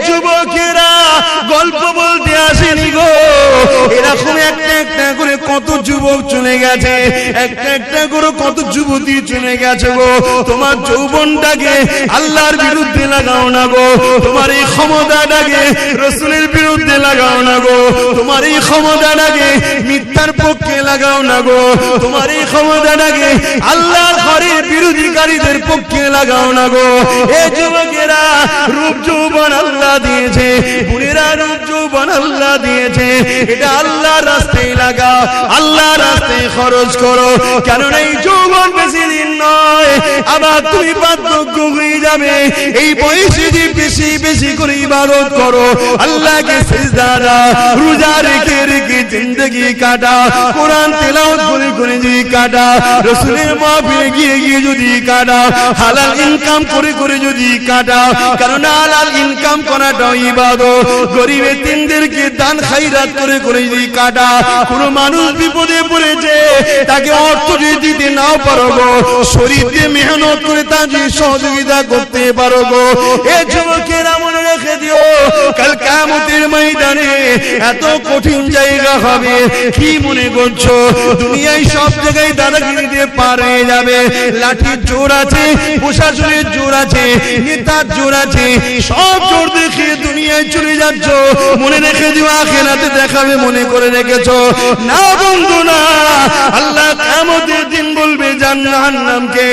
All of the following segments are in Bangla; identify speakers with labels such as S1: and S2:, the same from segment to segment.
S1: যুবকেরা গল্প বলতে আসেনি গো, এরকম একটা একটা করে কত যুবক চলে গেছে, একটা একটা করে কত যুবতী চলে গেছে গো। তোমার যৌবনটাকে আল্লাহর বিরুদ্ধে লাগাও না গো, তোমার এই ক্ষমতাটাকে রাসূলের বিরুদ্ধে লাগাও না গো, তোমার এই ক্ষমতাটাকে মিথ্যার পক্ষে লাগাও না গো, তোমার এই ক্ষমতাটাকে আল্লাহর ঘরের বিরোধীকারীদের পক্ষে লাগাও না গো। এ যুবকেরা রূপ যৌবন আল্লাহ দিয়েছে, বুড়িরা রূপ যৌবন আল্লাহ দিয়েছে, এটা আল্লাহর রাস্তায় লাগাও, আল্লাহর রাস্তায় খরচ করো, কেননা এই যৌবন বেশি দিন নয়, আবার তুমি বার্ধক্য হয়ে যাবে। এই বয়সে যদি বেশি বেশি করে ইবাদত করো, আল্লাহকে সিজদা দাও, রোজা রেখে রেখে জিন্দেগি কাটাও, কোরআন তেলাওয়াত করে করে যদি কাটাও, রাসূলের মাহফিলে গিয়ে গিয়ে যদি কাটাও, হালাল ইনকাম করে করে যদি কাটাও, কারণ হালাল ইনকাম করাটাও ইবাদত। গরিব এতিমদেরকে দান খায়রাত করে করে যদি কাটাও, কোন মানুষ বিপদে পড়েছে তাকে অর্থ যদি দিতে নাও পারো গো, শরীর দিয়ে মেহনত করে তাকে সহযোগিতা করতে পারো গো। এ যুবকেরা মনে রেখে দিও, কাল কিয়ামতের ময়দানে এত কঠিন জায়গা হবে। কি মনে করছো দুনিয়ায় সব জায়গায় দাদাগিরি দিয়ে পার হয়ে যাবে? লাঠির জোর আছে, প্রশাসনের জোর আছে, নেতার জোর আছে, সব জোর দেখিয়ে দুনিয়ায় চলে যাচ্ছ। মনে রেখে দিও আখিরাতে দেখাবে মনে করে রেখেছো না বন্ধু না। আল্লাহ কিয়ামতের দিন বলবে জাহান্নামকে,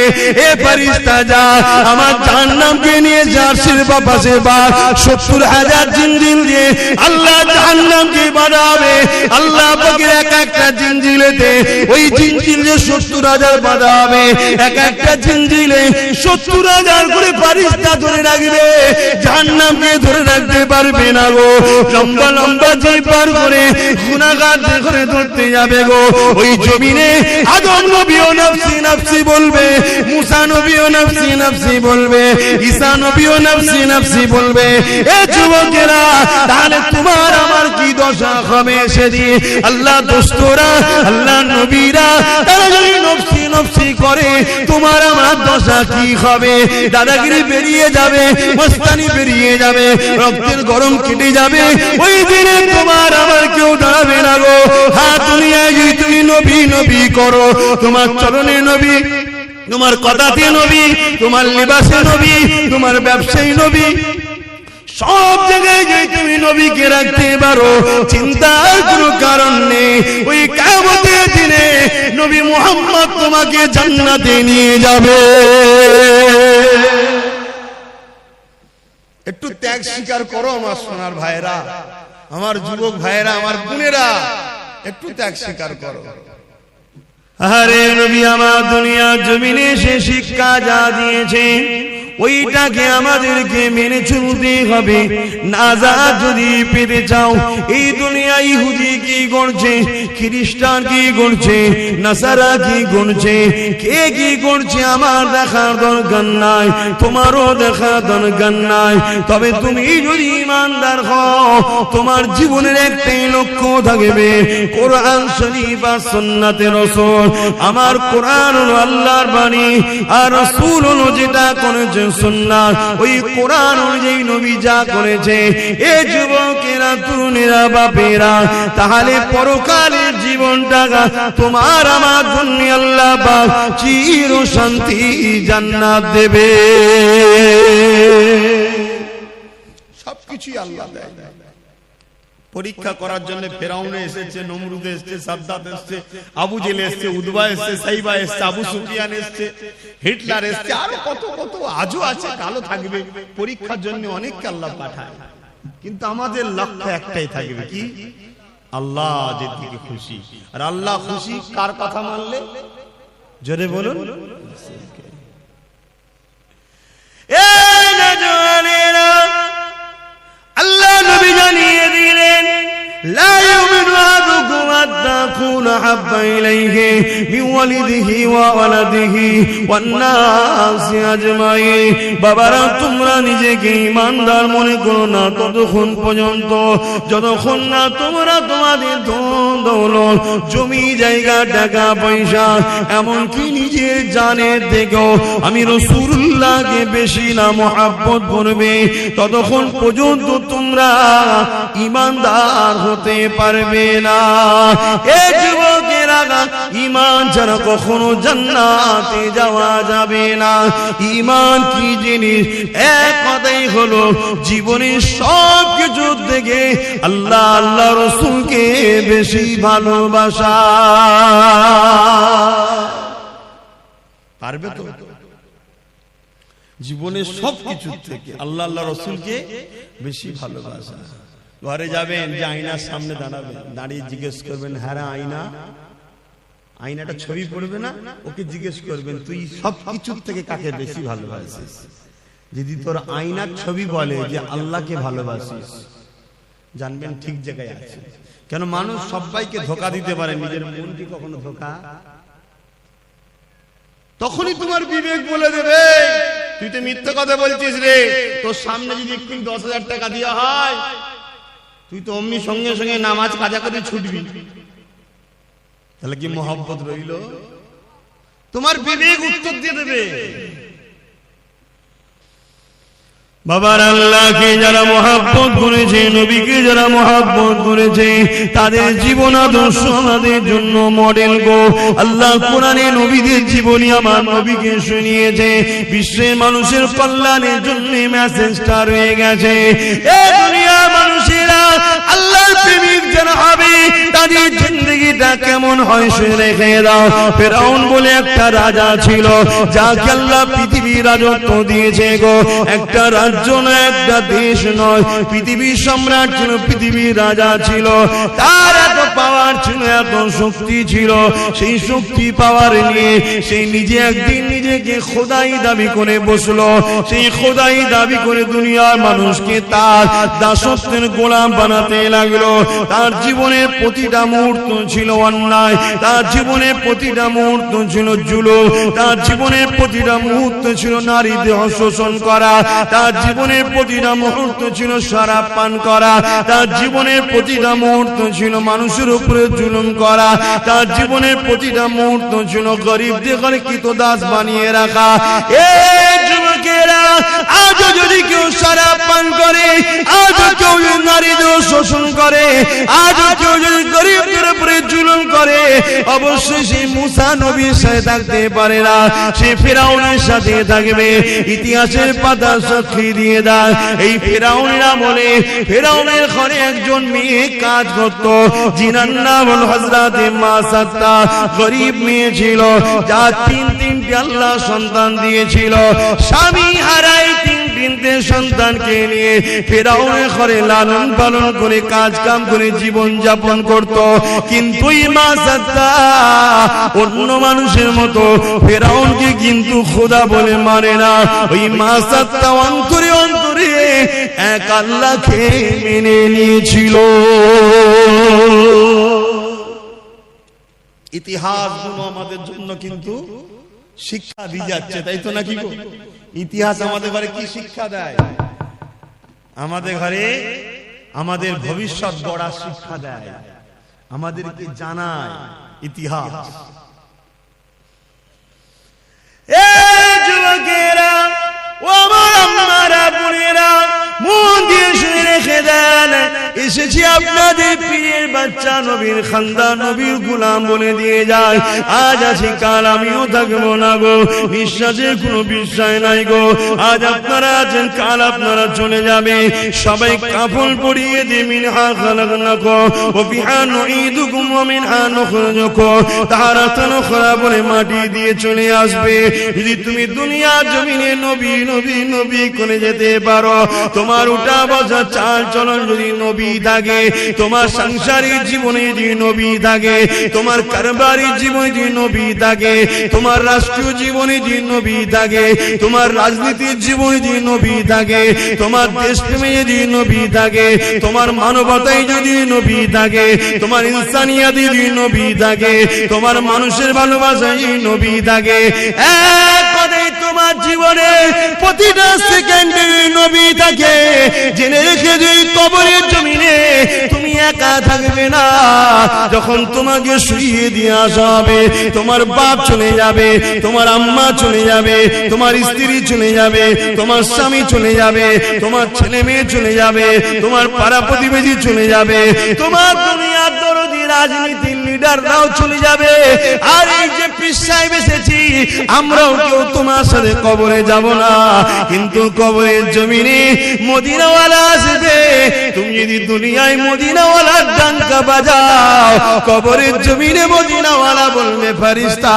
S1: এ ফেরেশতা যা আমার জাহান্নামকে নিয়ে জার্সির পাশে বা ৭০,০০০ জিনজিল দিয়ে আল্লাহ জাহান্নামকে বাঁধাবে। আল্লাহ পাকের এক একটা জিনজিলেতে ওই জিনজিলে ৭০,০০০ বাঁধা হবে, এক একটা জিনজিলে ৭০,০০০ করে ফেরেশতা ধরে রাখবে, জাহান্নামকে ধরে রাখতে পারবে না গো। লম্বা লম্বা জিল পার করে গুনাহগারদের করে ধরতে যাবে গো। ওই জমিনে আদম নবীও নফসি নফসি বলবে, মুসা নবীও নফসি নফসি বলবে, ঈসা নবীও নফসি নফসি বলবে। এ যুবকেরা তাহলে তোমার আমার কি দশা হবে সেদিন? আল্লাহ দোস্তরা, আল্লাহ নবীরা তারা যদি নফসি নফসি করে, তোমার আমার দশা কি হবে? দাদাগিরি বেরিয়ে যাবে, মস্তানি বেরিয়ে যাবে, রক্তের গরম কেটে যাবে। ওই দিনে তোমার আমার কেউ দাঁড়াবে না গো। হ্যাঁ, দুনিয়ায় যদি তুমি নবী নবী করো, তোমার চরণে নবী, তোমার কথাতে নবী, তোমার লিবাসে নবী, তোমার ব্যবসায়ী নবী, সব জায়গায় যদি তুমি নবীকে রাখতে পারো, চিন্তার কোনো কারণ নেই। ওই কিয়ামতের দিনে নবী মুহাম্মদ তোমাকে জান্নাতে নিয়ে যাবে। একটু ত্যাগ স্বীকার করো আমার সোনার ভাইরা, আমার যুবক ভাইরা, আমার বোনেরা, একটু ত্যাগ স্বীকার করো। আরে নবী আমার দুনিয়া জমিনে সে শিক্ষা যা দিয়েছে ওইটাকে আমাদেরকে মেনে চলতে হবে। নাজাত যদি পেতে চাও, এই দুনিয়া ইহুদি কি করছে, খ্রিস্টান কি করছে, নাসারা কি করছে, কে কি করছে আমার দেখার দরকার নাই, তোমারও দেখার দরকার নাই। তবে তুমি যদি ঈমানদার হও, তোমার জীবনের একটাই লক্ষ্য থাকবে, কোরআন শরীফ আর সুন্নাতে রাসূল। আমার কোরআন হলো আল্লাহর বাণী, আর রাসূল হলো যেটা করেছে সুন্নাত। ওই কোরআন অনুযায়ী নবী যা করেছে। এ যুবকেরা, তরুণেরা, বাপেরা, তাহলে পরকালের জীবনটা তোমার আমার জন্য আল্লাহ পাক চির শান্তি জান্নাত দেবে। সবকিছুই আল্লাহ দেয়। পরীক্ষা করার জন্য ফেরাউন এসেছে, নমরুদ এসেছে, সাদ্দাত এসেছে, আবু জেল এসেছে, উদবা এসেছে, সাইবা এসেছে, আবু সুফিয়ান এসেছে, হিটলার এসেছে, আর কত কত আজও আছে, কালো থাকবে। পরীক্ষার জন্য অনেককে আল্লাহ পাঠায়, কিন্তু আমাদের লক্ষ্য একটাই থাকবে, কি? আল্লাহ যেদিকে খুশি। আর আল্লাহ খুশি কার কথা মানলে? জোরে বলুন। এই নওজওয়ানেরা, আল্লাহ নবী জানিয়ে দিলেন, লা ইউমিনু আহাদুকুম হাত্তা ইয়াকুনা আহাব্বা ইলাইহি মিন ওয়ালিদিহি ওয়া ওয়ালাদিহি ওয়ান নাসি আজমাইন। বাবারা, তোমরা নিজেকে ঈমানদার মনে করো না ততক্ষণ পর্যন্ত যতক্ষণ না তোমরা তোমাদের ধন দৌলত, জমি জায়গা, টাকা পয়সা, এমনকি নিজের জানের থেকেও আমি রাসূলুল্লাহকে বেশি না মহব্বত করবে, ততক্ষণ পর্যন্ত তোমরা ঈমানদার হতে পারবে না। এই যুবকেরা, ঈমান ছাড়া কখনো জান্নাতে যাওয়া যাবে না। ঈমান কি জিনিস? এক কথাই হলো জীবনের সব কিছু থেকে আল্লাহ আল্লাহ রাসূলকে বেশি ভালোবাসা। পারবে তো? জীবনের সব কিছু থেকে আল্লাহ আল্লাহ রাসূলকে বেশি ভালোবাসা। ঘরে যাবেন, যে আয়নার সামনে দাঁড়াবেন, দাঁড়িয়ে জিজ্ঞেস করবেন, হ্যাঁ আয়না, আয়নাটা ছবি পড়বে না, ওকে জিজ্ঞেস করবেন তুই সব কিছুর থেকে কাকে বেশি ভালোবাসিস? যদি তোর আয়নার ছবি বলে যে আল্লাহকে ভালোবাসিস, জানবেন ঠিক জায়গায় আছে। কেন? মানুষ সবাইকে ধোঁকা দিতে পারে, নিজের মনকে কখনো ধোঁকা। তখনই তোমার বিবেক বলে দেবে তুই তো মিথ্যে কথা বলছিস রে। তোর সামনে যদি একটু 10,000 টাকা দেওয়া হয়, তুই তো অমনি সঙ্গে সঙ্গে নামাজ কাজা করে ছুটবি। তাহলে কি মহব্বত রইল? তোমার বিবেক উত্তর দিয়ে দেবে। বাবার, আল্লাহকে যারা মহব্বত করেছে, নবীকে যারা মহব্বত করেছে, তাদের জীবন আদর্শ আমাদের জন্য মডেল গো। আল্লাহ কোরআনে নবীদের জীবনী আমার নবীকে শুনিয়েছে। বিশ্বের মানুষের কল্যাণের জন্য মেসেজটা রয়ে গেছে। এই দুনিয়ার মানুষেরা আল্লাহর প্রেমিক যারা হবে, তাদের জিন্দেগিটা কেমন হয় সে রেখে দাও। ফেরাউন বলে একটা রাজা ছিল, যাকে আল্লাহ পৃথিবীর রাজত্ব দিয়েছে গো। একটা রাজ্য নয়, একটা দেশ নয়, পৃথিবীর সম্রাট ছিল, পৃথিবীর রাজা ছিল। তার এত পাওয়ার ছিল, এত শক্তি ছিল। সেই শক্তি পাওয়ার নিয়ে সেই নিজে একদিন নিজেকে খোদাই দাবি করে বসলো। সেই খোদাই দাবি করে দুনিয়ার মানুষকে তার দাসত্বের গোলাম বানাতে লাগলো। তার জীবনের প্রতিটা মুহূর্ত ছিল অন্যায়, তার জীবনের প্রতিটা মুহূর্ত ছিল জুলুম, তার জীবনের প্রতিটা মুহূর্ত ছিল নারী দেহ শোষণ করা, তার জীবনের প্রতিটা মুহূর্ত ছিল শরাব পান করা, তার জীবনের প্রতিটা মুহূর্ত ছিল মানুষের উপরে জুলুম করা, তার জীবনের প্রতিটা মুহূর্ত ছিল গরিবদের ঘরে কৃতদাস বানিয়ে রাখা। এই যুবকেরা, আজও যদি কেউ শরাব পান করে, আজও কেউ নারীদের শোষণ করে, আজও কেউ যদি গরিবদের উপরে জুলুম করে, অবশ্যই সে মুসা নবীর সাথে থাকতে পারে না, সে ফেরাউনের সাথে থাকবে। ইতিহাসের পাতা সাক্ষী দিয়ে দেয়, এই ফেরাউনের আমলে ফেরাউনের ঘরে একজন মেয়ে কাজ করত, যিনার নাম হল হযরতে মাসাত্তা। গরিব মেয়ে ছিল, যা তিনটে আল্লাহ সন্তান দিয়েছিল। স্বামী হারাই তিনটে সন্তানকে নিয়ে ফেরাউনের ঘরে লালন পালন করে কাজ কাম করে জীবন যাপন করত। কিন্তু এই মাসাত্তা অন্য মানুষের মতো ফেরাউনকে কিন্তু খোদা বলে মানে না। ওই মাসাত্তা অন্তরে অন্তরে এক আল্লাহকে মেনে নিয়েছিল। ইতিহাসগুলো আমাদের জন্য কিন্তু শিক্ষা দিয়ে যাচ্ছে, তাই তো নাকি? ইতিহাস আমাদের ঘরে কি শিক্ষা দেয়? আমাদের ঘরে আমাদের ভবিষ্যৎ গড়ার শিক্ষা দেয়, আমাদেরকে জানায় ইতিহাস। এই যুবকেরা, ও আমার আম্মারা, বোনেরা, মন দিয়ে শুনে রেখে দেন, এসেছি আপনাদের পীরের বাচ্চা, নবীর খানদান, নবীর গোলাম বলে দিয়ে যায়। আজ আছি, কাল আমিও থাকবো না গো। বিশ্বাসের কোনো বিশ্বাস নাই গো। আজ আপনারা আছেন, কাল আপনারা চলে যাবে। সবাই কাফন পরিয়ে দিয়ে মিনহা খালাকনাকুম ওয়া ফিহা নুঈদুকুম ওয়া মিনহা নুখরিজুকুম তারাতান উখরা বলে মাটি দিয়ে চলে আসবে। যদি তুমি দুনিয়ার জমিনে নবী নবী নবী করে যেতে পারো, তোমার উঠা বসা চাল চলন যদি নবী থাকে, তোমার সাংসারিক জীবনে যদি নবী থাকে, তোমার কারবারিক জীবনে যদি নবী থাকে, তোমার রাষ্ট্রীয় জীবনে যদি নবী থাকে, তোমার রাজনীতির জীবনে যদি নবী থাকে, তোমার দেশপ্রেমে যদি নবী থাকে, তোমার মানবতায় যদি নবী থাকে, তোমার ইনসানিয়াতে যদি নবী থাকে, তোমার মানুষের ভালোবাসায় যদি নবী থাকে, এক কথায় তোমার জীবনে প্রতিটা সেকেন্ডে নবী থাকে, জেনে রেখে যে কবরের জমিনে তুমি একা থাকবে না। যখন তোমাকে শুইয়ে দিয়ে আসা হবে, তোমার বাপ চলে যাবে, তোমার আম্মা চলে যাবে, তোমার স্ত্রী চলে যাবে, তোমার স্বামী চলে যাবে, তোমার ছেলে মেয়ে চলে যাবে, তোমার পাড়া প্রতিবেশী চলে যাবে, তোমার দুনিয়ার দরদি রাজনীতির লিডাররাও চলে যাবে। আর এই যে পীর সাহেব এসেছি, আমরাও কেউ তোমার সাথে কবরে যাব না, কিন্তু কবরের জমিনে মদিনাওয়ালা আসবে। তুমি যদি দুনিয়ায় মদিনাওয়ালার ডাঙ্কা বাজাও, কবরের জমিনে মদিনাওয়ালা বলবে ফেরেশতা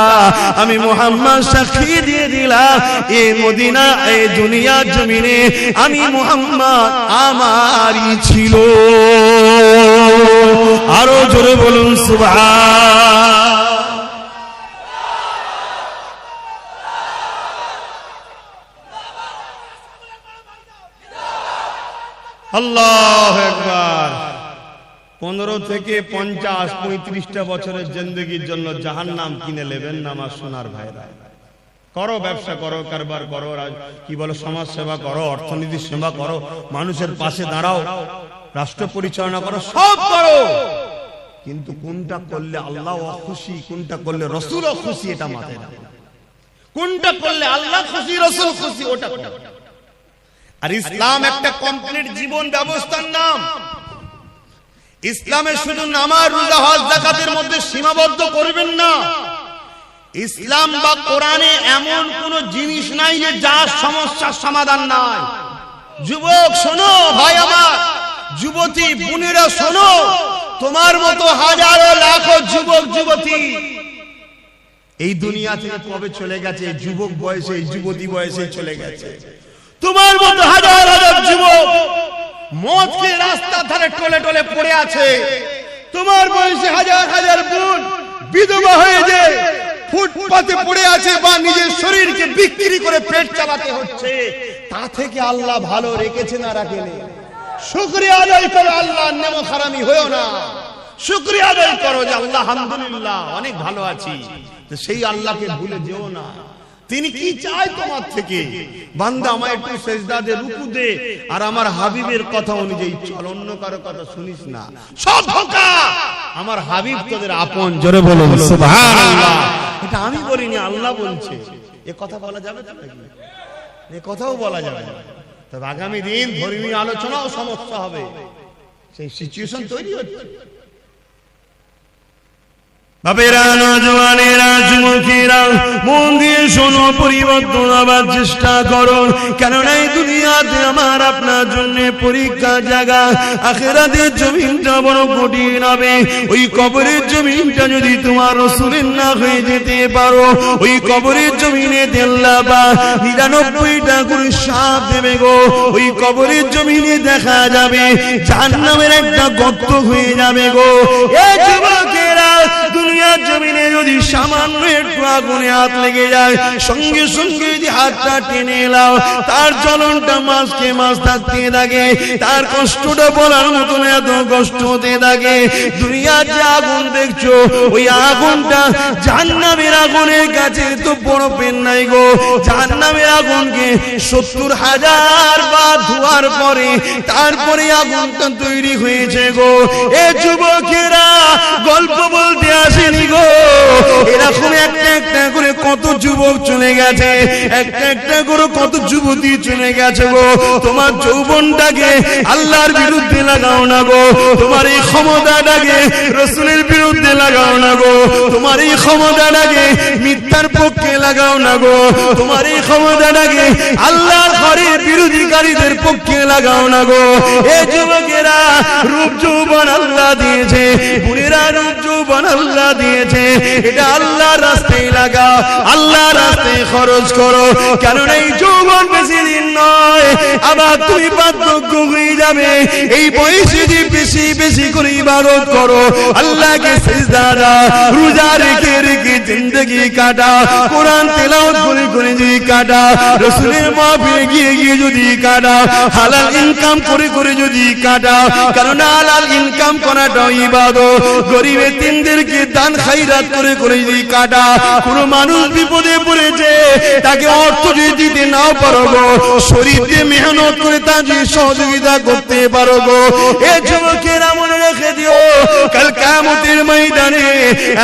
S1: আমি মুহাম্মদ সাক্ষী দিয়ে দিলাম, এই মদিনা এই দুনিয়ার জমিনে আমি মুহাম্মদ আমারই ছিল। আরো জোরে বলুন সুবহান। আল্লাহু আকবার। 15 থেকে 50, 35টা বছরের জিন্দেগির জন্য জাহান্নাম কিনে নেবেন না আমার সোনার ভাইরা। করো, ব্যবসা করো, কারবার করো, কি বলো, সমাজ সেবা করো, অর্থনীতির সেবা করো, মানুষের পাশে দাঁড়াও, রাষ্ট্র পরিচালনা করো, সব করো, কিন্তু কোনটা করলে আল্লাহ খুশি, কোনটা করলে রসুল খুশি, এটা মাথায় রাখো। কোনটা করলে আল্লাহ খুশি, রসুল খুশি, ওটা করো। আর ইসলাম একটা কমপ্লিট জীবন ব্যবস্থার নাম। ইসলামে শুধু নামাজ, রোজা, হজ, যাকাতের মধ্যে সীমাবদ্ধ করবেন না। ইসলাম বা কোরআনে এমন কোন জিনিস নাই যে যার সমস্যার সমাধান নাই। যুবক শোনো, ভাই আমার, যুবতী বোনেরা শোনো, তোমার মতো হাজারো লাখো যুবক যুবতী এই দুনিয়া থেকে কবে চলে গেছে, যুবক বয়সে, যুবতী বয়সে চলে গেছে। তোমার মতো হাজার হাজার যুবক মদ খেয়ে রাস্তার ধারে টলে টলে পড়ে আছে। তোমার বয়সে হাজার হাজার বোন বিধবা হয়ে যায়, ফুটপাতে পড়ে আছে, বা নিজের শরীরকে বিক্রি করে পেট চালাতে হচ্ছে। তা থেকে আল্লাহ ভালো রেখেছে না রাখেনি? শুকরিয়া আদায় করো, আল্লাহর নেমত হারামি হয়ো না। শুকরিয়া আদায় করো যে আল্লাহ আলহামদুলিল্লাহ অনেক ভালো আছি। সেই আল্লাহকে ভুলে যেও না। তিনি কি চায় তোমার থেকে? বান্দা আমায় একটু সেজদা দে, রুকু দে, আর আমার হাবিবের কথা অনুযায়ী চল, অন্য কারো কথা শুনিস না, সব ধোঁকা। আমার হাবিব তোদের আপন। জোরে বলুন সুবহানাল্লাহ। এটা আমি বলিনি, আল্লাহ বলছে। এ কথা বলা যাবে না? এ কথাও বলা যাবে না। তবে আগামী দিন ধর্মীয় আলোচনাও সমস্যা হবে, সেই সিচুয়েশন তৈরি হচ্ছে। বাপেরা, নওজওয়ানেরা, যুবকেরা, মন দিয়ে শোনো, পরিবর্তন আবার চেষ্টা করো। কেননা এই দুনিয়াতে আমার আপনার জন্য পরীক্ষা জায়গা, আখিরাতের জমিনটা বড় কঠিন হবে। ওই কবরের জমিনটা যদি তোমার রাসূলের না হয়ে যেতে পারো, ওই কবরের জমিনে আল্লাহ বা 99টা করে সাপ দেবে গো। ওই কবরের জমিনে দেখা যাবে জাহান্নামের একটা গর্ত হয়ে যাবে গো। এই যুবকেরা, দুনিয়ার জমিনে যদি সামান্য একটু আগুনে হাত লেগে যায়, সঙ্গে সঙ্গে যদি হাতটা টেনে এলাও, তার জ্বলনটা মাসকে মাস থাকতে থাকে, তার কষ্টটা বলার মতন এত কষ্ট হতে থাকে। দুনিয়ার যে আগুন দেখছো, ওই আগুনটা জাহান্নামের আগুনের কাছে তো বড় পেন নাই গো। জাহান্নামের আগুনকে 70,000 বার ধোয়ার পরে তারপরে আগুনটা তৈরি হয়েছে গো। এ যুবকেরা, গল্প বলতে আসেনি গো। এরকম একটা একটা করে কত যুবক চলে গেছে, একটা একটা করে কত যুবতী চলে গেছে গো। তোমার যৌবনটাকে আল্লাহর বিরুদ্ধে লাগাও না গো। তোমার এই ক্ষমতাটাকে রাসূলের বিরুদ্ধে লাগাও না গো। তোমার এই ক্ষমতাটাকে মিথ্যার পক্ষে লাগাও না গো। তোমার এই ক্ষমতাটাকে আল্লাহর ঘরের বিরোধীকারীদের পক্ষে লাগাও না গো। এই যুবকেরা, রূপ যৌবন আল্লাহ দিয়েছে, বুড়িরা রূপ যৌবন আল্লাহ দিয়েছে, এটা আল্লাহর রাস্তায় লাগাও, আল্লাহর রাস্তায় খরচ করো। কারণ এই যৌবন বেশি দিন নয়, আবার তুমি বার্ধক্য হয়ে যাবে। এই বয়সে যে বেশি বেশি করে ইবাদত করো, আল্লাহকে সিজদা দাও, রোজা রেখে রেখে জিন্দেগি কাটা, কোরআন তেলাওয়াত করে করে যদি কাটা, রাসূলের মাহফিলে গিয়ে গিয়ে যদি কাটা, হালাল ইনকাম করে করে যদি কাটা, কারণ হালাল ইনকাম করাটাও ইবাদত। গরিবের তিনদেরকে দান খায়রাত করে করে যদি কাটা, কোন মানুষ বিপদে পড়েছে তাকে অর্থ যদি দিতে নাও পারো গো, শরীর দিয়ে মেহনত করে তাকে সহযোগিতা করতে পারো গো। এ যুবকেরা মনে রেখে দিও, কাল কিয়ামতের ময়দানে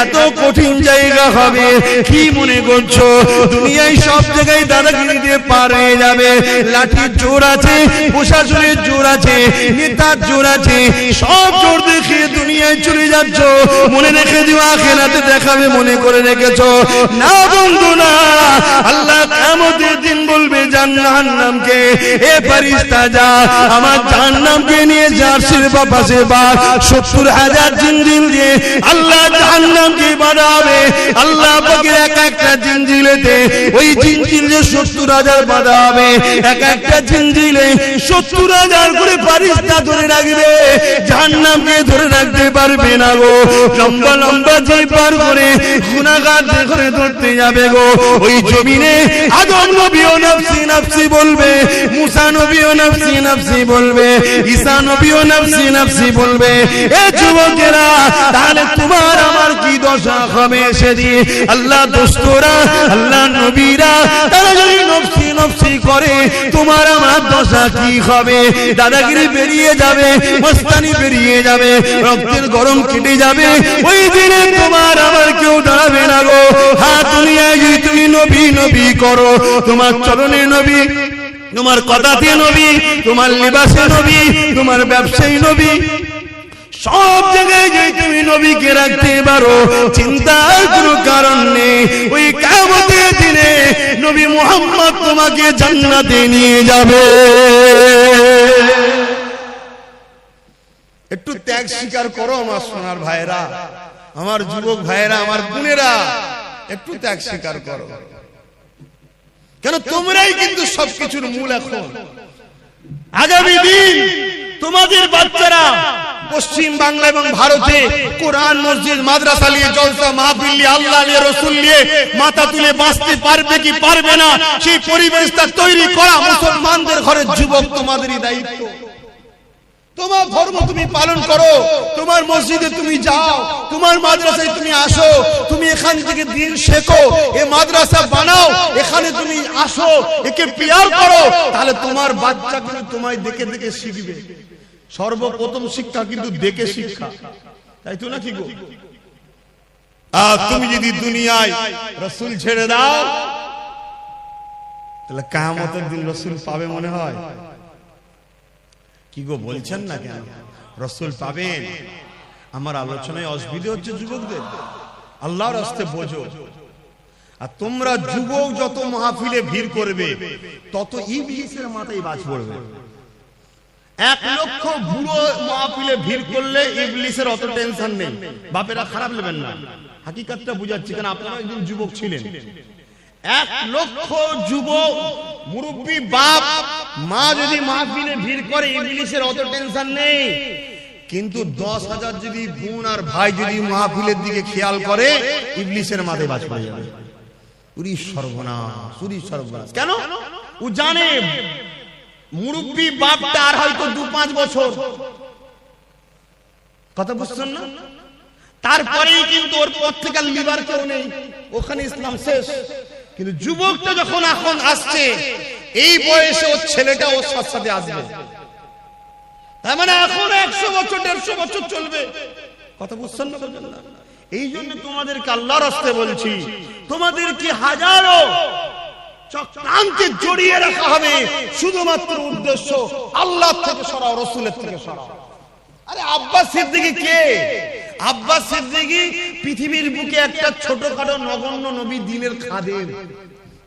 S1: এত কঠিন জায়গা হবে। কি মনে করছো দুনিয়ায় সব জায়গায় দাদাগিরি দিয়ে পার হয়ে যাবে? লাঠির জোর আছে, প্রশাসনের জোর আছে, নেতার জোর আছে, সব জোর দেখিয়ে দুনিয়ায় চলে যাচ্ছ। মনে রেখে দিও আখিরাতে দেখাবে মনে করে রেখেছো না বন্ধু না। আল্লাহ কিয়ামতের দিন বলবে জাহান্নামকে, এ ফেরেশতা যা আমার জাহান্নামকে নিয়ে জার্সির পাশে বা 70,000 জিনজিল দিয়ে আল্লাহ জাহান্নামকে বাঁধাবে। আল্লাহ পাকের এক একটা জিনজিলেতে ওই জিনজিলে 70,000 বাঁধা হবে। এক একটা জিনজিলে 70,000 করে ফেরেশতা ধরে রাখবে, জাহান্নামকে ধরে রাখতে পারবে না গো। লম্বা লম্বা জিপ পার করে গুনাহগার ধরে ধরতে যাবে গো। ওই জমিনে আদম নবীও নফসি নফসি বলবে, মুসা নবীও নফসি নফসি বলবে, ঈসা নবীও নফসি নফসি বলবে। এ যুবকেরা, তাহলে তোমার আমার কি দশা হবে সেদিন? আল্লাহ দোস্তরা, আল্লাহ নবীরা তারা যদি নফসি নফসি করে, তোমার আমার দশা কি হবে? দাদাগিরি বেরিয়ে যাবে, মস্তানি বেরিয়ে যাবে, রক্তের গরম কেটে যাবে। ওই দিনে তোমার আমার কেউ দাঁড়াবে না গো। হ্যাঁ, দুনিয়ায় যদি তুমি নবী নবী করো, তোমার চরণে নবী, তোমার কথাতে নবী, তোমার লিবাসে নবী, তোমার ব্যবসায়ী নবী, সব জায়গায় যে তুমি নবীকে রাখতে পারো, চিন্তার কোনো কারণ নেই। ওই কিয়ামতের দিনে নবী মুহাম্মদ তোমাকে জান্নাতে নিয়ে যাবে। একটু ত্যাগ স্বীকার করো আমার সোনার ভাইরা, আমার যুবক ভাইরা, আমার বোনেরা, একটু ত্যাগ স্বীকার করো। কেন তোমরাই কিন্তু সবকিছুর মূল। এখন আগামী দিন তোমাদের বাচ্চারা পশ্চিম বাংলা এবং ভারতে কোরআন, মসজিদ, মাদ্রাসা নিয়ে জলসা মাহফিল নিয়ে, আল্লাহ নিয়ে, রাসূল নিয়ে মাথা তুলে বাঁচতে পারবে কি পারবে না, সেই পরিবেশটা তৈরি করা মুসলমানদের ঘরের যুবক তোমাদেরই দায়িত্ব। তোমার ধর্ম তুমি পালন করো, তোমার মসজিদে তুমি যাও, তোমার মাদ্রাসায় তুমি আসো, তুমি এখান থেকে দিন শেখো, এই মাদ্রাসা বানাও, এখানে তুমি আসো, একে পিয়ার করো, তাহলে তোমার বাচ্চা কিন্তু তোমায় দেখে দেখে শিখবে। সর্বপ্রথম শিক্ষা কিন্তু দেখে শিক্ষা, তাই তো নাকি গো? আর তুমি যদি দুনিয়ায় রাসূল ছেড়ে দাও, তাহলে কিয়ামতের দিন রাসূল পাবে মনে হয়? কি গো বলছেন না কেন? রাসূল পাবেন। আমার আলোচনায় অসুবিধা হচ্ছে যুবকদের? আল্লাহর রাস্তায় বোঝো। আর তোমরা যুবক যত মাহফিলে ভিড় করবে, তত ইবলিসের মাথায় বাজ পড়বে। 1 লক্ষ বুড়ো মাহফিলে ভিড় করলে ইবলিসের অত টেনশন নেই। বাপেরা খারাপ নেবেন না, হাকিকতটা বুঝাচ্ছি, কারণ আপনারা একদিন যুবক ছিলেন। 1 লক্ষ যুবক মুরব্বী বাপ মা যদি মাহফিলে ভিড় করে, ইবলিসের অত টেনশন নেই। কিন্তু 10,000 যদি বোন আর ভাই যদি মাহফিলের দিকে খেয়াল করে, ইবলিসের মাথায় বাজ পড়ে যাবে। উরি সর্বনাশ, উরি সর্বনাশ। কেন? ও জানে মুরব্বী বাপটা আর হয়তো 2-5 বছর, কথা বুঝছেন না? তারপরেই কিন্তু ওর পর থেকে লিভার কেউ নেই, ওখানে ইসলাম শেষ। কিন্তু যুবকটা যখন এখন আসছে, এই বয়সে ওর ছেলেটা ওর সাথে আসবে, তার মানে এখন 100 বছর 150 বছর চলবে, কথা বুঝছেন না? এই জন্য তোমাদেরকে আল্লাহর রাস্তায় বলছি, তোমাদেরকে হাজারো চক্রান্তে জড়িয়ে রাখা হবে, শুধুমাত্র উদ্দেশ্য আল্লাহ থেকে সরাও, রাসূলের থেকে সরাও। আরে আব্বাস সিদ্দিকী কে? আব্বাস সিদ্দিকী পৃথিবীর বুকে একটা ছোটখাটো নগণ্য নবী, দ্বীনের খাদেম,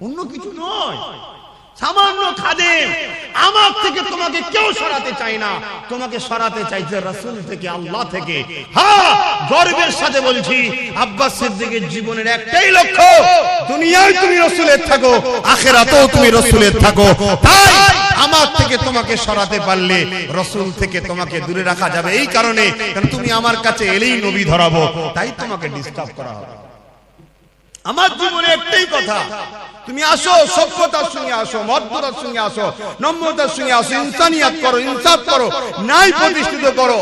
S1: অন্য কিছু নয়, সামান্য খাদেম। আমার থেকে তোমাকে কেউ সরাতে চায় না, তোমাকে সরাতে চাইছে রাসূল থেকে, আল্লাহ থেকে। হ্যাঁ, গর্বের সাথে বলছি, আব্বাস সিদ্দিকীর জীবনের একটাই লক্ষ্য, দুনিয়ায় তুমি রাসূলের থাকো, আখিরাতেও তুমি রাসূলের থাকো। তাই আমার থেকে তোমাকে সরাতে পারলে রাসূল থেকে তোমাকে দূরে রাখা যাবে। এই কারণে কারণ তুমি আমার কাছে এলেই নবী ধরাবো, তাই তোমাকে ডিস্টার্ব করা হবে। আমার জীবনে একটাই কথা, তুমি আসো, সভ্যতার সঙ্গে আসো, মর্যাদার সঙ্গে আসো, নম্রতার সঙ্গে আসো, ইনসানিয়াত করো, ইনসাফ করো, ন্যায় প্রতিষ্ঠিত করো,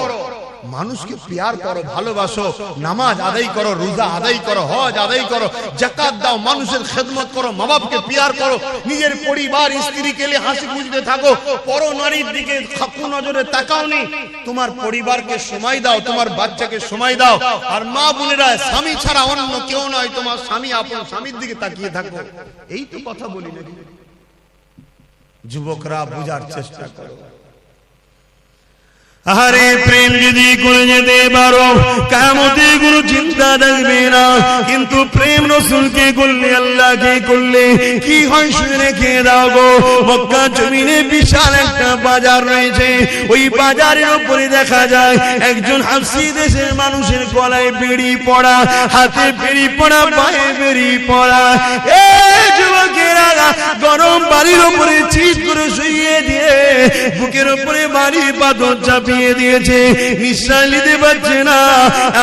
S1: মানুষকে প্যার করো, ভালোবাসো, নামাজ আদায় করো, রোজা আদায় করো, হজ আদায় করো, যাকাত দাও, মানুষের খেদমত করো, মা বাপকে প্যার করো, নিজের পরিবার স্ত্রীকে নিয়ে হাসি খুশিতে থাকো, পর নারীর দিকে খাপু নজরে তাকাওনি, তোমার পরিবারকে সময় দাও, তোমার বাচ্চাকে সময় দাও। আর মা বোনেরা স্বামী ছাড়া অন্য কেউ নয়, তোমার স্বামী আপন স্বামীর দিকে তাকিয়ে থাকো। এই তো কথা বলি নাকি? যুবকরা বোঝার চেষ্টা করো। আরে প্রেম যদি করে যেতে পারো কিয়ামতে কোনো চিন্তা থাকবে না, কিন্তু প্রেম রাসূলকে করলে, আল্লাহকে করলে কি হয় শুনে রেখে দাও গো। মক্কা জমিনে বিশাল একটা বাজার রয়েছে, ওই বাজারের উপরে দেখা যায় একজন হাবশী দেশের মানুষের গলায় বেড়ি পড়া, হাতে বেড়ি পড়া, পায়ে বেড়ি পড়া। এই যুবকেরা গরম বালির উপরে চিৎ করে শুইয়ে দিয়ে বুকের উপরে বাড়ি পাথর চাপিয়ে দিয়েছে, নিঃশ্বাস নিতে পারছে না,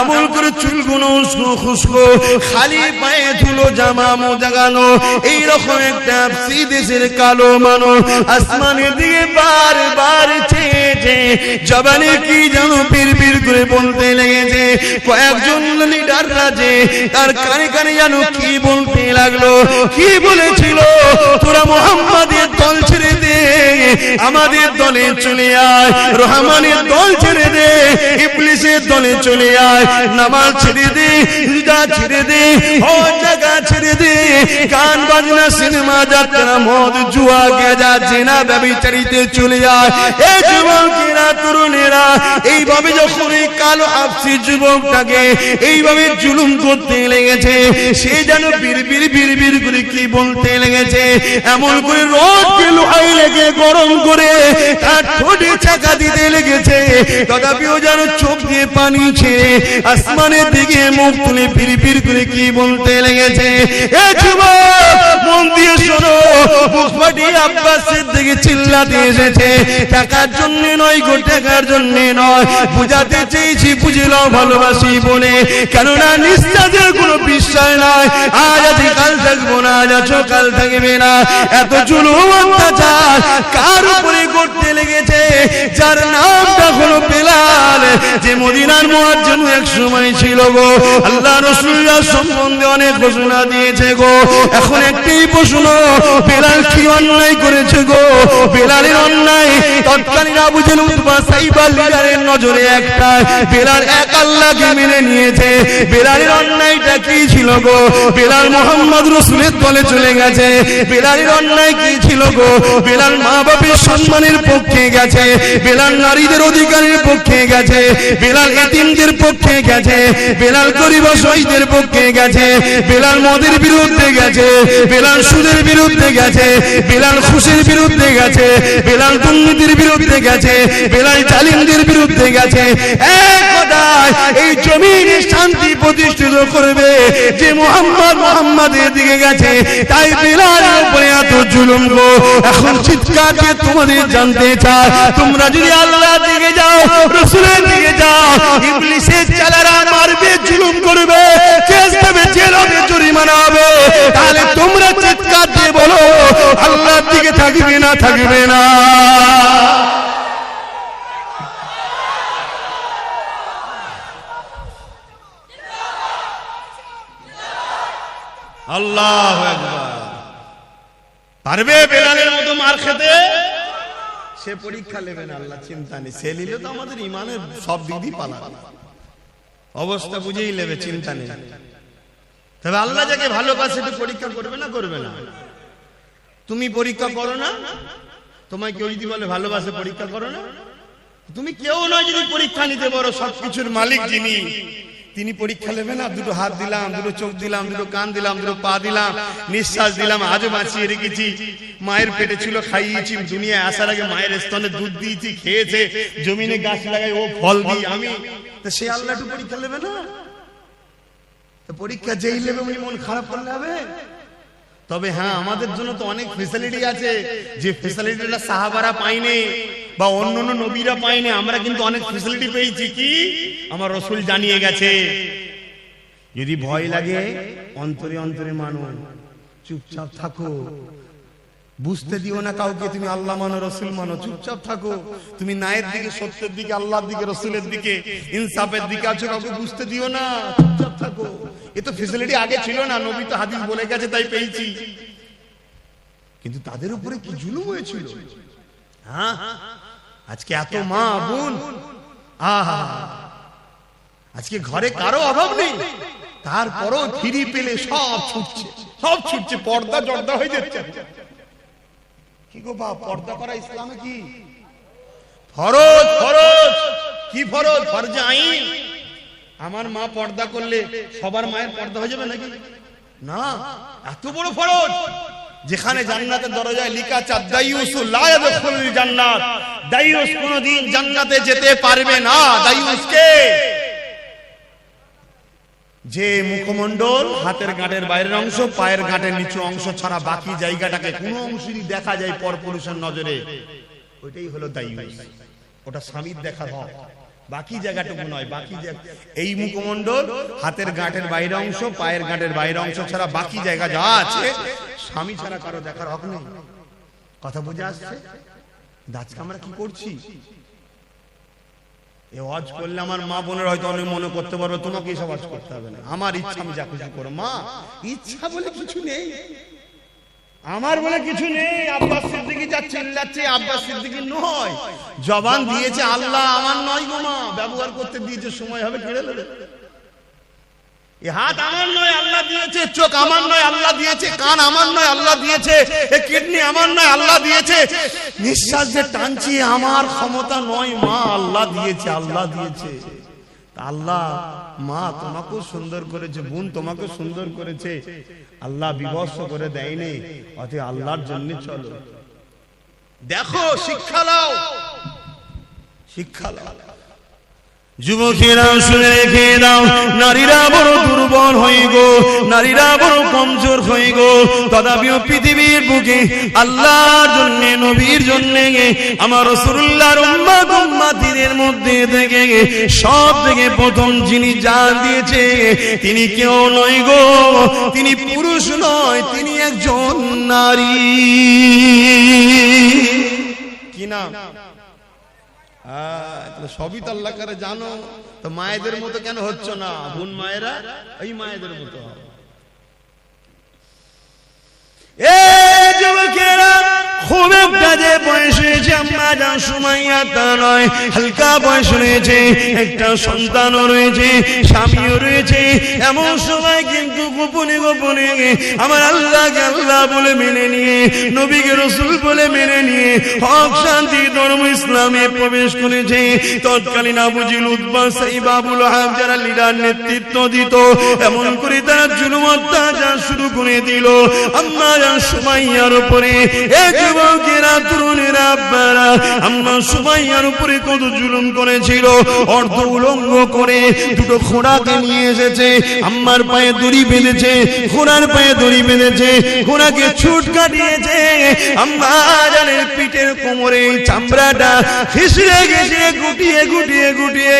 S1: এমন করে চুলগুলো উস্কো খুস্কো, খালি পায়ে ধুলো, জামা মোজা গানো, এইরকম একটা দেশের কালো মানুষ আসমানের দিকে বারবার চেয়েছে, জবানে কি যেন পিরপির করে বলতে লেগেছে। কয়েকজন লিডার রাজে তার কানে কানে যেন কি বলতে লাগলো, কি বলেছিল, তোরা মুহাম্মাদের দল ছেড়ে দে, আমাদের দলে চলে আয়, রহমানের দল ছেড়ে দে, ইবলিসের দলে চলে আয়, নামাজ ছেড়ে দে, রোজা ছেড়ে দে, হজ জাকাত ছেড়ে দে, গান বাজনা, সিনেমা, যাত্রা, মদ, জুয়া, গাঁজা, জিনা, ব্যভিচারিতে চলে আয়। এই যুবকেরা, তরুণেরা এইভাবে যখন এই কালো হাবশী যুবকটাকে এইভাবে জুলুম করতে লেগেছে, সে যেন বিড়বিড় বিড়বিড় করে কি বলতে লেগেছে, এমন করে রোদকে লোহাই লেগে গরম করে তার ঠোঁটে চাকা দিতে লেগেছে, তথাপিও যেন চোখ দিয়ে পানি ছেড়ে আসমানের দিকে মুখ তুলে বিড়বিড় করে কি বলতে লেগেছে। এ যুবক মন দিয়ে শোনো, বুক ফাটিয়ে আব্বাসের দিকে চিল্লাতে এসেছে, টাকার জন্য নয় গো, টাকার জন্য নয়, বুঝাতে চেয়েছি বুঝে নাও ভালোবাসি বলে, কেননা নিঃশ্বাসের কোনো বিশ্বাস নাই, আজ আছি কাল থাকবো না, আজ আছো কাল থাকবে না। এত জুলুম অত্যাচার কার উপরে করতে লেগেছে, যার নামটা হলো বেলাল, যে মদিনার মুয়াজ্জিন এক সময় ছিল গো। আল্লাহ রাসূলুল্লাহ সম্বন্ধে অনেক ঘোষণা দিয়েছে গো, এখন একটাই প্রশ্ন, বেলাল কি অন্যায় করেছে গো? বেলালের অন্যায় তৎকালীন আবু জেহেল, উতবা, সাইবা লিডারের নজরে একটা, বেলাল এক আল্লাহকে মেনে নিয়েছে। বেলালের অন্যায়টা কি ছিল গো? বেলাল মুহাম্মদ রাসূলের দলে চলে গেছে। বেলালের অন্যায় কি ছিল গো? বেলাল মা বাপের সম্মানের পক্ষে গেছে, বেলাল নারীদের অধিকারের পক্ষে গেছে, বেলাল এতিমদের পক্ষে গেছে, বেলাল গরিব অসহায়দের পক্ষে গেছে, বেলাল মদের বিরুদ্ধে গেছে, বেলাল সুদের বিরুদ্ধে গেছে, বেলাল খুশির বিরুদ্ধে গেছে, বেলাল দুর্নীতির বিরুদ্ধে গেছে, বেলাল জালিমদের বিরুদ্ধে গেছে। এক কথায় এই জমিনে শান্তি প্রতিষ্ঠিত করবে যে মুহাম্মাদের দিকে গেছে, তাই বেলালের উপরে এত জুলুম গো। এখন চিৎকার দিয়ে তোমাদের জানতে চাই, তোমরা যদি আল্লাহর দিকে যাও, রাসূলের দিকে যাও, ইবলিসের চালারা মারবে, জুলুম করবে, কেস দেবে, জেল হবে, জরিমানা হবে, তাহলে তোমরা চিৎকার দিয়ে বলো আল্লাহর দিকে থাকবে না, থাকবে না? আল্লাহু আকবার। পারবে বেলালের মতো মার খেতে? সে পরীক্ষা নেবে না, আল্লাহ চিন্তা নেই, সে নিলে তো আমাদের ইমানের সব দিকই পালা, অবস্থা বুঝেই নেবে, চিন্তা নেই। তবে আল্লাহ যাকে ভালোবাসে তো পরীক্ষা করবে না, করবে না? তুমি পরীক্ষা করো না, তোমায় কেউ যদি বলে ভালোবাসে পরীক্ষা করো না, তুমি কেউ নয় যদি পরীক্ষা নিতে পারো, সবকিছুর মালিক যিনি, তিনি পরীক্ষা নেবে না? দুটো হাত দিলাম, দুটো চোখ দিলাম, দুটো কান দিলাম, দুটো পা দিলাম, নিঃশ্বাস দিলাম, আজও বাঁচিয়ে রেখেছি, মায়ের পেটে ছিল খাইয়েছি, দুনিয়ায় আসার আগে মায়ের স্তনে দুধ দিয়েছি, খেয়েছে, জমিনে গাছ লাগাই ও ফল দিই আমি, তো সে আল্লাহ একটু পরীক্ষা নেবে না? পরীক্ষা যেই নেবে উনি মন খারাপ করলে হবে? তবে হ্যাঁ, আমাদের জন্য তো অনেক ফ্যাসিলিটি আছে, যে ফ্যাসিলিটিটা সাহাবারা পায়নি বা অন্যান্য নবীরা পায়নি, আমরা কিন্তু অনেক ফ্যাসিলিটি পেয়েছি। কি? আমার রাসূল জানিয়ে গেছে। যদি ভয় লাগে অন্তরে অন্তরে মানো, চুপচাপ থাকো, বুঝতে দিও না কাউকে তুমি আল্লাহ মানো, রাসূল মানো, চুপচাপ থাকো। তুমি ন্যায়ের দিকে, সত্যের দিকে, আল্লাহর দিকে, রাসূলের দিকে, ইনসাফের দিকে আছো, কাউকে বুঝতে দিও না, চুপচাপ থাকো। এ তো ফ্যাসিলিটি আগে ছিল না, নবী তো হাদিস বলে গেছে তাই পেয়েছি। কিন্তু তাদের উপরে কি জুলুম হয়েছিল। হ্যাঁ, আজকে এত মা বোন, আহা, আজকে ঘরে কারো অভাব নেই, তারপরও ফিরি পেলে সব ছুটছে, সব ছুটছে, পর্দা জর্দা হয়ে যাচ্ছে। কি গো বাপ, পর্দা করা ইসলামে কি ফরজ? ফরজ কি ফরজ? ফরজে আইন। আমার মা পর্দা করলে সবার মায়ের পর্দা হয়ে যাবে নাকি? না, এত বড় ফরজ, যেখানে জান্নাতের দরজায় লেখা আছে দায়ুস লা ইয়াদখুলুল জান্নাত, দায়ুস কোনদিন জান্নাতে যেতে পারবে না। দায়ুস কে? যে মুখমণ্ডল, হাতের গাঁটের বাইরের অংশ, পায়ের গাঁটের নিচু অংশ ছাড়া বাকি জায়গাটাকে কোন অংশই দেখা যায় পরপুরুষের নজরে, ওইটাই হলো দায়ুস। ওটা স্বামীর দেখা হয়, বাকি জায়গাটুকু নয়। বাকি এই মুখমণ্ডল, হাতের গাঁটের বাইরের অংশ, পায়ের গাঁটের বাইরের অংশ ছাড়া বাকি জায়গা যা আছে স্বামী ছাড়া কারো দেখার হক নেই। কথা বুঝে আসছে? আজকে আমরা কি করছি? এই ওয়াজ করলে আমার মা বোনের হয়তো অনেক মনে করতে পারবে তোমাকে এসব ওয়াজ করতে হবে না, আমার ইচ্ছা আমি যা খুশি করো। মা, ইচ্ছা বলে কিছু নেই, আমার বলে কিছু নেই। আব্বাস সিদ্দিকী যা চিল্লাচ্ছে, আব্বাস সিদ্দিকী নয়, জবান দিয়েছে আল্লাহ, আমার নয় গো মা, ব্যবহার করতে দিয়েছে, সময় হবে কেড়ে নেবে। এই হাত আমার নয়, আল্লাহ দিয়েছে। চোখ আমার নয়, আল্লাহ দিয়েছে। কান আমার নয়, আল্লাহ দিয়েছে। এই কিডনি আমার নয়, আল্লাহ দিয়েছে। নিঃশ্বাস যে টানছি আমার ক্ষমতা নয়, মা আল্লাহ দিয়েছে, আল্লাহ দিয়েছে। আল্লাহ, মা তোমাকেও সুন্দর করেছে, বোন তোমাকেও সুন্দর করেছে, আল্লাহ বিভৎস করে দেয়নি। অতএব আল্লাহর জন্য চলো, দেখো, শিক্ষা নাও, শিক্ষা নাও। যুবকেরা শুনে রেখে দাও, নারীরা বড় দুর্বল হয়ে গো, নারীরা বড় কমজোর হয়ে গো। তথাপিও পৃথিবীর বুকে আল্লাহর জন্য, নবীর জন্য, আমার রাসূলুল্লাহর উম্মত উম্মতিদের মধ্যে থেকে সব থেকে প্রথম যিনি জান দিয়েছে, তিনি কেউ নয় গো, তিনি পুরুষ নয়, তিনি একজন নারী। কি নাম? সবই তো আল্লাহ করে জানো, তো মায়েদের মতো কেন হচ্ছ না? বোন মায়েরা এই মায়েদের মতো। যুবকেরা, খুব একটা যে বয়স হয়েছে আম্মা জান সুমাইয়া তা নয়, হালকা বয়স রয়েছে, একটা সন্তানও রয়েছে, স্বামীও রয়েছে। এমন সময় কিন্তু গোপনে গোপনে আমার আল্লাহকে আল্লাহ বলে মেনে নিয়ে, নবীকে রাসূল বলে মেনে নিয়ে হক শান্তি ধর্ম ইসলামে প্রবেশ করেছে। তৎকালীন আবু জিল, উতবা, সাইবা, আবু লাহাব যারা লিডার নেতৃত্ব দিত, এমন করে তারা জুলুম অত্যাচার শুরু করে দিল আম্মা জান সুমাইয়ার উপরে। যুবকেরা, তরুণেরা, আব্বারা, আম্মা সুমাইয়ার উপরে কত জুলুম করেছিল। অর্ধ উলঙ্গ করে দুটো ঘোড়াকে নিয়ে এসেছে, আম্মার পায়ে দড়ি বেঁধেছে, ঘোড়ার পায়ে দড়ি বেঁধেছে, ঘোড়াকে ছুট কাটিয়েছে। আম্মা জানের পিঠের কোমরে চামড়াটা ঘিসড়ে ঘিসড়ে গুটিয়ে গুটিয়ে গুটিয়ে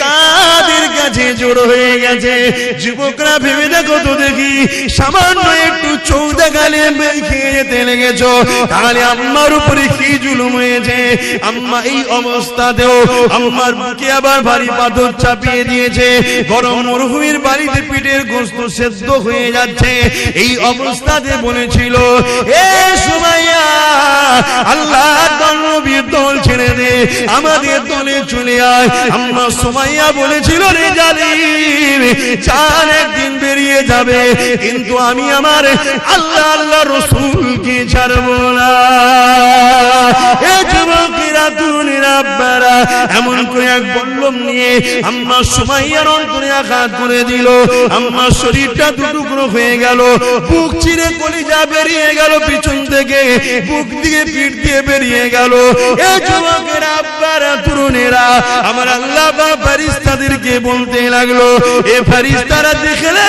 S1: কাদের কাছে জড়ো হয়ে গেছে। যুবকরা ভেবে দেখো তো দেখি, সামান্য একটু চৌদা গালে খেয়ে যেতে লেগেছ, তাহলে আম্মার উপরে কি জুলুম হয়েছে। আম্মা এই অবস্থাতেও আম্মার বুকে আবার ভারী পাথর চাপিয়ে দিয়েছে। গরম মরুভূমির বাড়িতে পিঠের গোশত সেদ্ধ হয়ে যাচ্ছে। এই অবস্থাতে বলেছিল, এ সুমাইয়া, আল্লাহর নবীর দল ছেড়ে দে, আমাদের দলে চলে আয়। আম্মা সুমাইয়া বলেছিল, রে জালিম, চার একদিন বেরিয়ে যাবে, কিন্তু আমি আমার আল্লাহ আল্লাহ রাসূলকে ছাড়বো না। এ যুবকেরা, তরুণেরা, আব্বারা, এমন করে এক বল্লম নিয়ে আম্মা সুমাইয়ার অন্তরে আঘাত করে দিল। আম্মার শরীরটা দুটুকরো হয়ে গেল, বুক চিরে কলিজা বেরিয়ে গেল, পিছন থেকে বুক দিয়ে পিঠ দিয়ে বেরিয়ে গেল। এ যুবকেরা, আব্বারা, তরুণেরা, আমার আল্লাহ বা ফেরেশতাদেরকে বলতে লাগলো, এ ফেরেশতারা দেখলে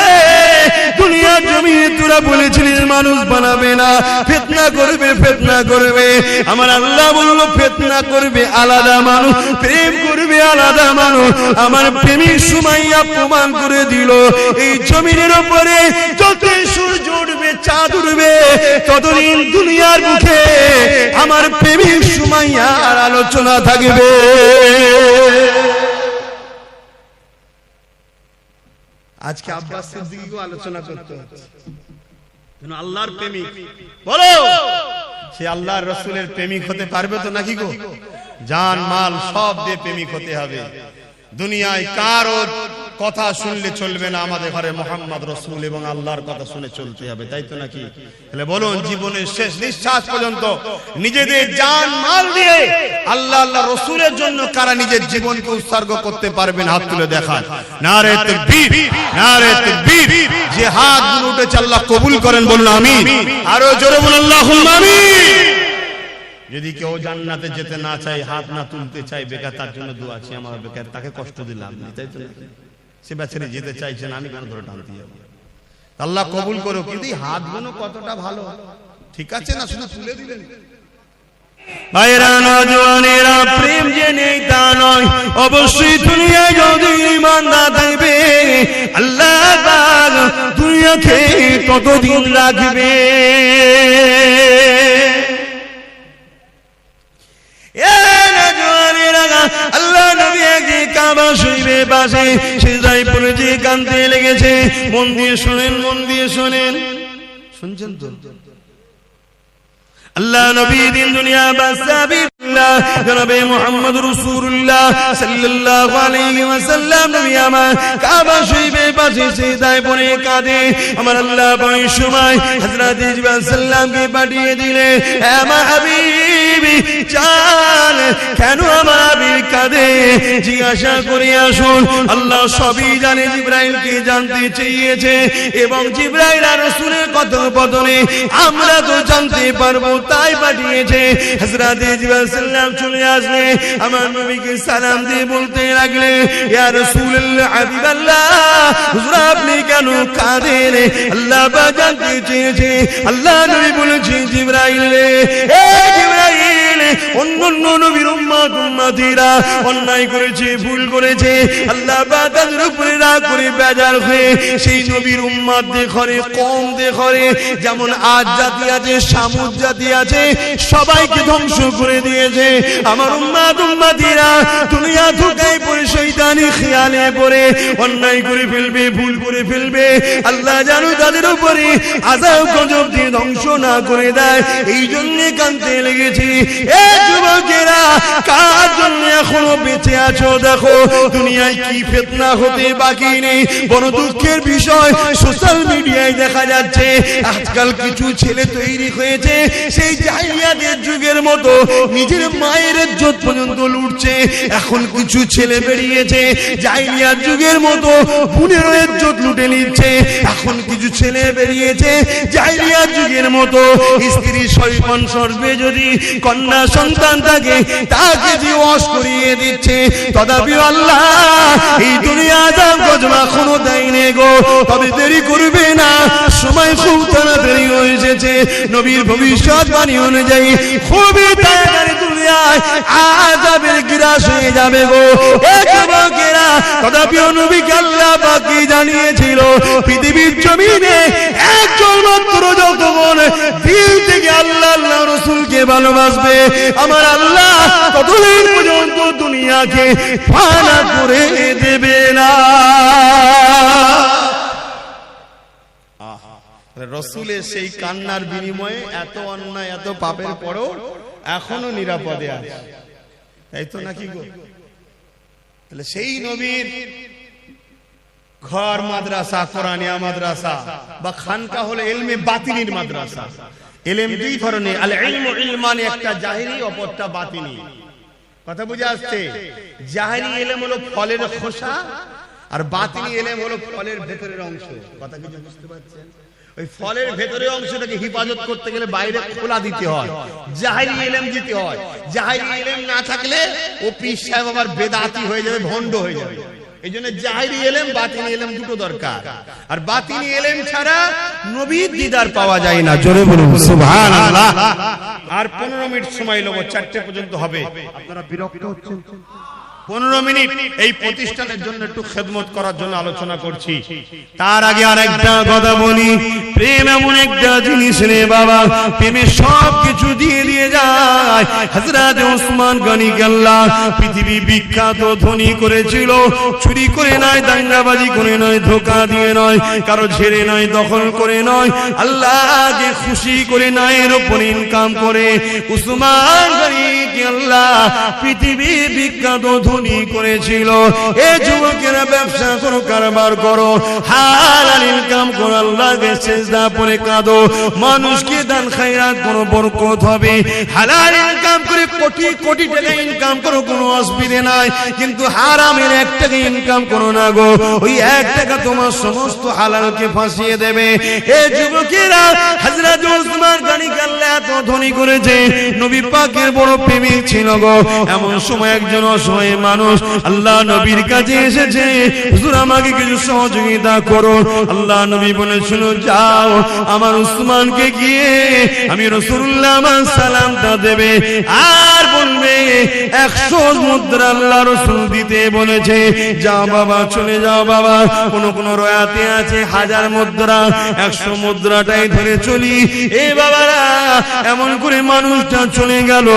S1: দুনিয়ার জমিনে তোরা বলেছিলিস মানুষ বানাবে না, ফিতনা করবে, ফিতনা করবে। আমার আল্লাহ বলল ফিতনা করবে আলাদা মানুষ, প্রেম করবে আলাদা মানুষ। আমার প্রেমিক সুমাইয়া প্রমাণ করে দিল এই জমিনের উপরে যত সূর্য উঠবে, চাঁদ উঠবে, ততদিন দুনিয়ার মুখে আমার প্রেমিক সুমাইয়ার আলোচনা থাকবে। আজকে আব্বাস সিদ্দিকীকে আলোচনা করতে হচ্ছে, আল্লাহর প্রেমিক। বলো সে আল্লাহর রাসূলের প্রেমিক হতে পারবে তো নাকি গো? জান মাল সব দিয়ে প্রেমিক হতে হবে। দুনিয়ায় কারো কথা শুনলে চলবে না, আমাদের ঘরে মুহাম্মদ রাসূল এবং আল্লাহর কথা শুনে চলতে হবে, তাই তো নাকি? তাহলে বলুন, জীবনের শেষ নিঃশ্বাস পর্যন্ত নিজেদের জান মাল দিয়ে আল্লাহ আল্লাহ রাসূলের জন্য কারা নিজের জীবনকে উৎসর্গ করতে পারবেন? হাত তুলে দেখান। নারে তাকবীর, নারে তাকবীর। যে হাতগুলো উঠেছে আল্লাহ কবুল করেন, বলুন আমিন। আরো জোরে বলুন আল্লাহুম্মা আমিন। যদি কেউ জান্নাতে যেতে না চায়, হাত না তুলতে চায়, বেকার, তার জন্য দোয়া আছে। আমার বেকার, তাকে কষ্ট দিলাম না, তাই তো? সে বেচারি যেতে চাইছে না, আমি কেন ধরে টানতে যাবো? আল্লাহ কবুল করো। কিন্তু হাতগুলো কতটা ভালো, ঠিক আছে না? শুধু তুলে দিলেন। ভাইরা নওজওয়ানেরা, প্রেম যে নেই তা নয়, অবশ্যই দুনিয়ায় যদি ঈমানদার থাকবে আল্লাহ পাক দুনিয়াকে ততদিন রাখবে। আল্লাহ নবী একদিন কাবা শরীফের পাশে সিজদায় পড়ে যে কাঁদতে লেগেছে। মন দিয়ে শুনেন, মন দিয়ে শোনেন, শুনছেন তো? আল্লাহ নবী দিন দুনিয়া বাসাবিল্লাহ জনাবে মুহাম্মদ রাসূলুল্লাহ সাল্লাল্লাহু আলাইহি ওয়াসাল্লাম নবী আমার কাবা শরীফের পাশে সিজদায় পড়ে কাঁদে। আমার আল্লাহ ওই সময় হযরত জিবরাইল সাল্লামকে পাঠিয়ে দিলে, আমার হাবিবি জান, কেন আমার হাবিব কাঁদে জিজ্ঞাসা করে আসুন। আল্লাহ সবই জানে, জিবরাইলকে জানতে চেয়েছে এবং জিবরাইল আর রাসূলের কথোপকথনে আমরা তো জানতে পারবো, তাই পাঠিয়েছে। হযরত জিবরাইল সাল্লাম চলে আসলে আমার নবীকে সালাম দিয়ে বলতে লাগলে, ইয়া রাসূলুল্লাহ, হাবিবাল্লাহ, হুজুর আপনি কেন কাঁদেন? আল্লাহ পাক জানতে চেয়েছে। আল্লাহ নবী বলেছে, জিবরাইল রে, এ জিবরাইল, অন্যান্য নবীর উম্মতিরা অন্যায় করেছে, ভুল করেছে, আল্লাহ পাক তাদের উপরে রাগ করে বেজার হয়ে সেই নবীর উম্মতদের ঘরে, কওমদের ঘরে, যেমন আদ জাতি আছে, সামুদ জাতি আছে, সবাইকে ধ্বংস করে দিয়েছে। আমার উম্মতিরা দুনিয়া ধোঁকায় পড়ে শয়তানি খেয়ালে পড়ে অন্যায় করে ফেলবে, ভুল করে ফেলবে। আল্লাহ জানো তাদের উপরে আযাব গজব দিয়ে ধ্বংস না করে দেয়, এই জন্য কাঁদতে লেগেছি। এ যুবকেরা, কার জন্য এখনো বেঁচে আছো? দেখো দুনিয়ায় কি ফিতনা হতে বাকি নেই। বড় দুঃখের বিষয়, সোশ্যাল মিডিয়ায় দেখা যাচ্ছে আজকাল কিছু ছেলে তৈরি হয়েছে সেই জাহিলিয়াতের যুগের মতো, নিজের মায়ের ইজ্জত পর্যন্ত লুটছে। এখন কিছু ছেলে বেরিয়েছে জাহিলিয়াত যুগের মতো বোনের ইজ্জত লুটে নিচ্ছে। এখন কিছু ছেলে বেরিয়েছে জাহিলিয়াত যুগের মতো স্ত্রী সৈপন সর্বে যদি কন্যা সন্তান থাকে তাকে দিওয়াস করিয়ে দিচ্ছে। তথাপি আল্লাহ এই দুনিয়া আযাব গজব এখনো দেয়নি গো। তবে দেরি করবে না, সময় খুব তাড়াতাড়ি হয়ে এসেছে। নবীর ভবিষ্যৎবাণী অনুযায়ী খুবই তাড়াতাড়ি দুনিয়ায় আযাবের গ্রাস হয়ে যাবে গো। এ যুবকেরা, তথাপি নবীকে আল্লাহ পাক জানিয়েছিল পৃথিবীর জমিনে একজন মাত্র যতক্ষণ দিল থেকে আল্লাহ আল্লাহ রাসূলকে ভালোবাসবে, আমার আল্লাহ ততদিন পর্যন্ত দুনিয়াকে ফানা করে দেবে না। রাসূলের সেই কান্নার বিনিময়ে এত অন্যায়, এত পাপের পরও এখনো নিরাপদে আছে, তাই তো নাকি গো? তাহলে সেই নবীর ঘর মাদ্রাসা, কোরআনিয়া মাদ্রাসা বা খানকা হলো ইলমে বাতিনির মাদ্রাসা। ইলম দুই ধরনের, আল ইলমু ইলমানি, একটা জাহিরি, অপরটা বাতিনি। কথা বুঝে আসছে? জাহিরি ইলম হলো ফলের খোসা, আর বাতিনি ইলম হলো ফলের ভেতরের অংশ। কথা কি বুঝতে পারছেন? ওই ফলের ভেতরের অংশটাকে হেফাজত করতে গেলে বাইরে খোলা দিতে হয়, জাহিরি ইলম দিতে হয়। জাহিরি ইলম না থাকলে ও পীর সাহেব আবার বেদাতি হয়ে যাবে, ভণ্ড হয়ে যাবে। এইজন্য জাহিরি ইলম বাতিনি ইলম দুটো দরকার, আর বাতিনি ইলম ছাড়া নবীর দিদার পাওয়া যায় না। জোরে বলুন সুবহানাল্লাহ। আর 15 মিনিট সময় নেব, 4টে পর্যন্ত হবে। আপনারা বিরক্ত হচ্ছেন? 15 মিনিট এই প্রতিষ্ঠানের জন্য একটু খেদমত করার জন্য আলোচনা করছি। তার আগে আরেকটা কথা বলি, প্রেম এমন একটা জিনিস রে বাবা, প্রেমে সব কিছু দিয়ে দিয়ে যায়। হযরত ওসমান গনিকে আল্লাহ পৃথিবী বিখ্যাত ধনী করেছিল। চুরি করে নয়, দাঙ্গাবাজি করে নয়, ধোঁকা দিয়ে নয়, কারো ঝেড়ে নয়, দখল করে নয়, আল্লাহকে খুশি করে ন্যায়ের উপর ইনকাম করে ওসমান গনিকে আল্লাহ পৃথিবী বিখ্যাত ধনী করেছিল। এ যুবকেরা ব্যবসা করো, কারবার করো, হালাল ইনকাম করো, আল্লাহকে সিজদা পড়ে কাঁদো, মানুষকে দান খায়রাত করো, বরকত হবে। হালাল ইনকাম করে কোটি কোটি টাকা ইনকাম করো, কোনো অসুবিধা নাই, কিন্তু হারামের 1 টাকা ইনকাম করো না গো, ওই 1 টাকা তোমার সমস্ত হালালকে ফাঁসিয়ে দেবে। এ যুবকেরা হযরত ওসমান গনিকে আল্লাহ এত ধনী করেছে, নবী পাকের বড় প্রেমিক ছিল গো। এমন সময় একজন অসহায় মানুষ আল্লাহ নবীর কাছে এসেছে, হুজুর আমাকে কিছু সহযোগিতা করো। আল্লাহ নবী বলেছিল, যাও আমার উসমানকে গিয়ে আমি রাসূলুল্লাহ আমার সালামটা দেবে, আর বলবে 100 মুদ্রা আল্লাহ রাসূল দিতে বলেছে। যাও বাবা, চলে যাও বাবা। কোন কোন রয়াতে আছে 1000 মুদ্রা, 100 মুদ্রাটাই ধরে চলি। এ বাবারা, এমন করে মানুষটা চলে গেল,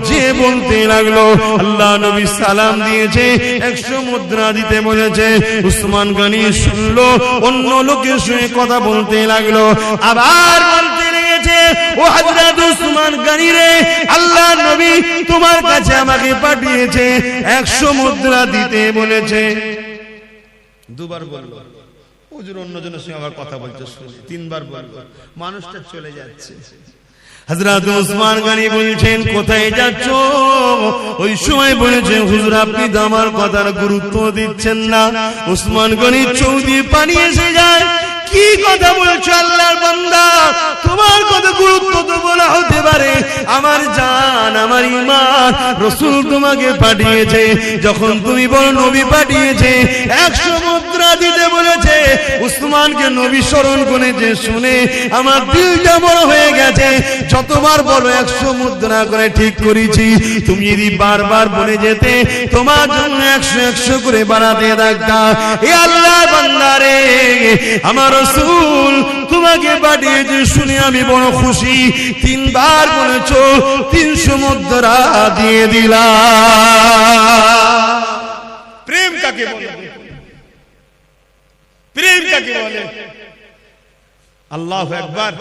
S1: যে বলতে লাগলো আল্লাহ নবী সালাম দিয়েছে, 100 মুদ্রা দিতে বলেছে। উসমান গনি শুনলো, অন্য লোকের সঙ্গে কথা বলতে লাগলো, আবার বলতে লেগেছে, ও হযরত উসমান গনি রে, আল্লাহ নবী তোমার কাছে আমাকে পাঠিয়েছে, 100 মুদ্রা দিতে বলেছে। দুবার বলল, হুজুর অন্যজনের সঙ্গে আবার কথা বলতে শুনে 3বার বলল, মানুষটা চলে যাচ্ছে। হযরত ওসমান গনি বলছেন, কোথায় যাচ্ছ? ওই সময় বলেছেন, হুজুর আপনি তো আমার কথার গুরুত্ব দিচ্ছেন না। ওসমান গনি চোখ দিয়ে পানি এসে যায়। কি কথা বলছো আল্লাহর বান্দা, তোমার কথা গুরুত্ব তো বলা হতে পারে, আমার জান, আমার ঈমান, রাসূল তোমাকে পাঠিয়েছে। যখন তুমি বলো নবী পাঠিয়েছে, 100 মুদ্রা দিতে বলেছে, উসমানকে নবী স্মরণ করেছে, শুনে আমার দিলটা বড় হয়ে গেছে। যতবার বলো 100 মুদ্রা করে ঠিক করেছি, তুমি যদি বারবার বলে যেতে, তোমার জন্য 100 করে বাড়াতে থাকতাম। এ আল্লাহর বান্দা রে, আমার রাসূল তোমাকে পাঠিয়েছে শুনে আমি বড় খুশি। 3বার বলেছো, 300 মুদ্রা দিয়ে দিলাম। প্রেম কাকে বলে? প্রেম কাকে বলে? আল্লাহু আকবার।